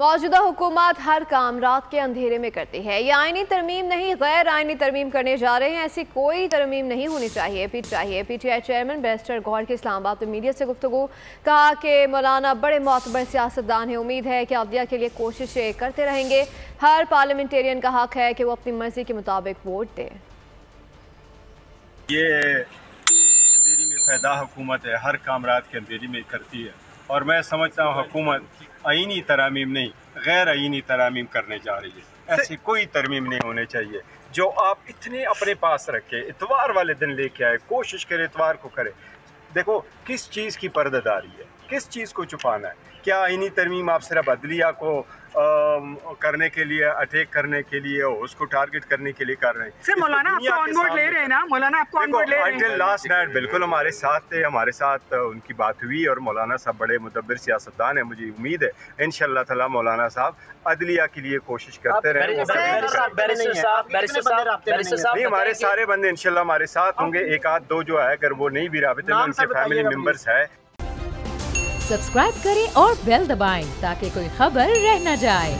मौजूदा हुकूमत हर काम रात के अंधेरे में करती है। ये आईनी तरमीम नहीं, गैर आईनी तरमीम करने जा रहे हैं। ऐसी कोई तरमीम नहीं होनी चाहिए। पीटीआई चेयरमैन बैरिस्टर गौहर के इस्लामाबाद में मीडिया से गुफ्तगू, कहा कि मौलाना बड़े मोतबर सियासतदान है। उम्मीद है कि अदलिया के लिए कोशिशें करते रहेंगे। हर पार्लियामेंटेरियन का हक है कि वो अपनी मर्जी के मुताबिक वोट दे। ये अंधेरी में पैदा हुकूमत है, हर काम रात के अंधेरी में करती है। और मैं समझता हूँ हुकूमत आईनी तरामीम नहीं, गैर आईनी तरामीम करने जा रही है। ऐसी कोई तरमीम नहीं होनी चाहिए जो आप इतने अपने पास रखे, इतवार वाले दिन लेके आए, कोशिश करे इतवार को करे। देखो किस चीज़ की पर्दादारी है, किस चीज़ को छुपाना है। क्या आईनी तरमीम आप सिर्फ अदलिया को करने के लिए, अटैक करने के लिए, उसको टारगेट करने के लिए कर रहे हैं? मौलाना आपको ऑन बोर्ड ले रहे हैं ना? मौलाना आपको ऑन बोर्ड ले रहे हैं? लास्ट नाइट बिल्कुल हमारे साथ थे, हमारे साथ उनकी बात हुई और मौलाना साहब बड़े मुदब्बिर सियासतदान है। मुझे उम्मीद है इंशाअल्लाह ताला मौलाना साहब अदलिया के लिए कोशिश करते रहे। नहीं, हमारे सारे बंदे इंशाअल्लाह हमारे साथ होंगे। एक आध दो जो है अगर वो नहीं भी राबिते में, उनके फैमिली मेंबर्स है। सब्सक्राइब करें और बेल दबाएं ताकि कोई खबर रह न जाए।